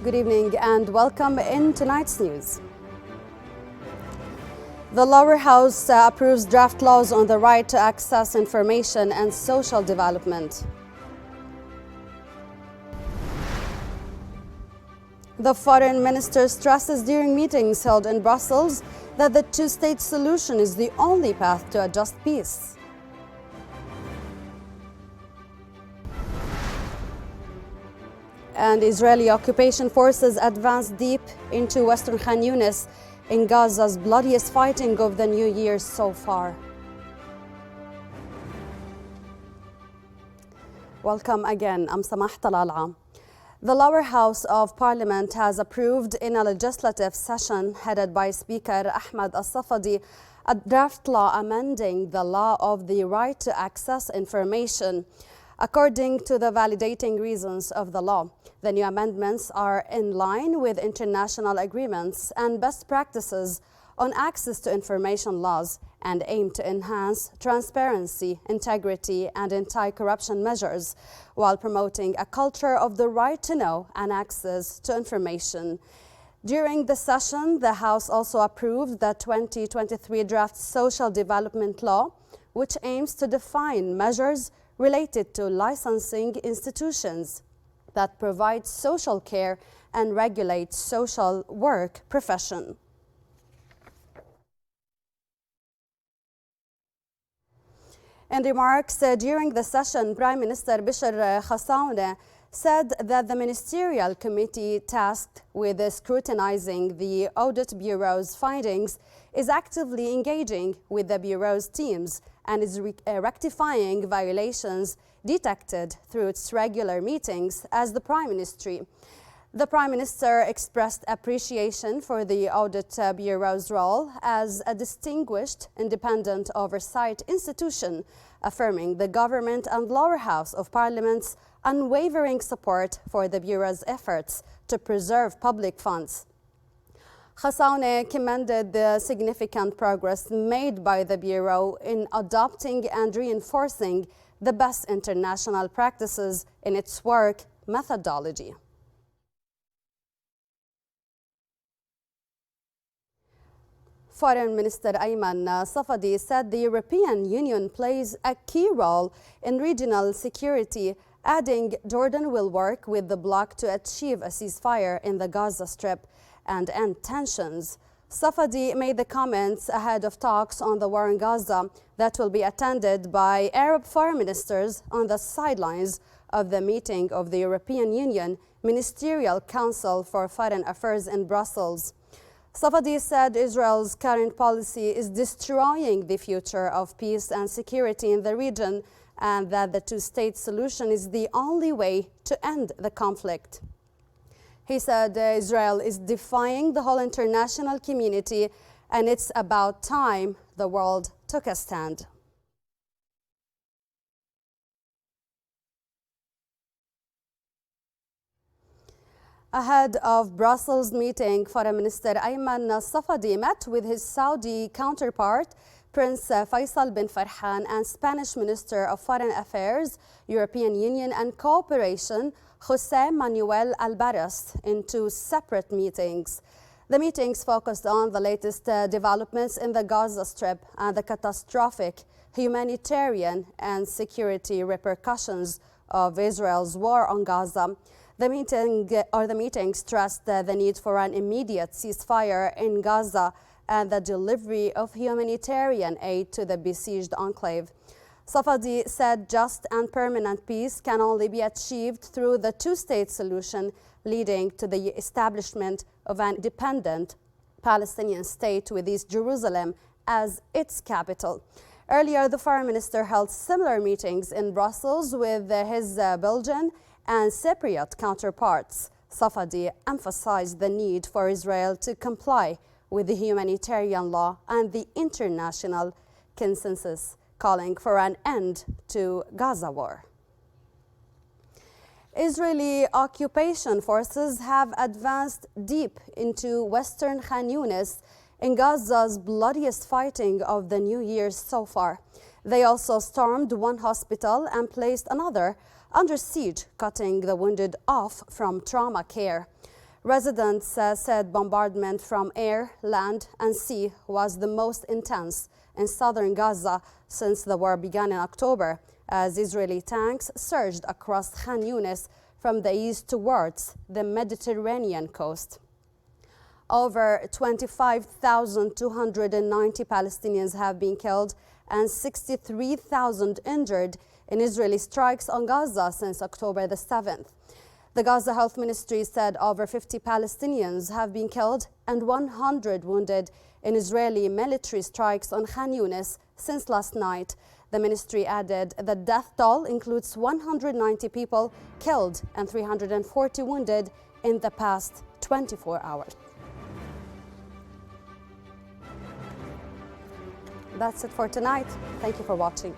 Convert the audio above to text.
Good evening and welcome in tonight's news. The lower house approves draft laws on the right to access information and social development. The foreign minister stresses during meetings held in Brussels that the two-state solution is the only path to a just peace. And Israeli occupation forces advance deep into western Khan Yunis in Gaza's bloodiest fighting of the new year so far. Welcome again. I'm Samah, Talala. The lower house of parliament has approved in a legislative session headed by Speaker Ahmed Al-Safadi a draft law amending the law of the right to access information. According to the validating reasons of the law, the new amendments are in line with international agreements and best practices on access to information laws and aim to enhance transparency, integrity, and anti-corruption measures while promoting a culture of the right to know and access to information. During the session, the House also approved the 2023 draft social development law, which aims to define measures related to licensing institutions that provide social care and regulate social work profession. In remarks during the session, Prime Minister Bishar Khassaoune said that the ministerial committee tasked with scrutinizing the Audit Bureau's findings is actively engaging with the Bureau's teams and is rectifying violations detected through its regular meetings as the Prime Ministry. The Prime Minister expressed appreciation for the Audit Bureau's role as a distinguished independent oversight institution, affirming the government and lower house of Parliament's unwavering support for the Bureau's efforts to preserve public funds. Khassaoune commended the significant progress made by the Bureau in adopting and reinforcing the best international practices in its work methodology. Foreign Minister Ayman Safadi said the European Union plays a key role in regional security, adding Jordan will work with the bloc to achieve a ceasefire in the Gaza Strip and end tensions. Safadi made the comments ahead of talks on the war in Gaza that will be attended by Arab foreign ministers on the sidelines of the meeting of the European Union Ministerial Council for Foreign Affairs in Brussels. Safadi said Israel's current policy is destroying the future of peace and security in the region and that the two-state solution is the only way to end the conflict. He said Israel is defying the whole international community and it's about time the world took a stand. Ahead of Brussels meeting, Foreign Minister Ayman Safadi met with his Saudi counterpart, Prince Faisal bin Farhan, and Spanish Minister of Foreign Affairs, European Union and Cooperation, José Manuel Albares, in two separate meetings. The meetings focused on the latest developments in the Gaza Strip and the catastrophic humanitarian and security repercussions of Israel's war on Gaza. The meeting stressed the need for an immediate ceasefire in Gaza and the delivery of humanitarian aid to the besieged enclave. Safadi said just and permanent peace can only be achieved through the two-state solution, leading to the establishment of an independent Palestinian state with East Jerusalem as its capital. Earlier, the foreign minister held similar meetings in Brussels with his Belgian and Cypriot counterparts. Safadi emphasized the need for Israel to comply with the humanitarian law and the international consensus, calling for an end to Gaza war. Israeli occupation forces have advanced deep into western Khan Yunis in Gaza's bloodiest fighting of the new year so far. They also stormed one hospital and placed another under siege, cutting the wounded off from trauma care. Residents said bombardment from air, land and sea was the most intense in southern Gaza since the war began in October, as Israeli tanks surged across Khan Yunis from the east towards the Mediterranean coast. Over 25,290 Palestinians have been killed and 63,000 injured in Israeli strikes on Gaza since October the 7th. The Gaza Health Ministry said over 50 Palestinians have been killed and 100 wounded in Israeli military strikes on Khan Yunis since last night. The ministry added the death toll includes 190 people killed and 340 wounded in the past 24 hours. That's it for tonight. Thank you for watching.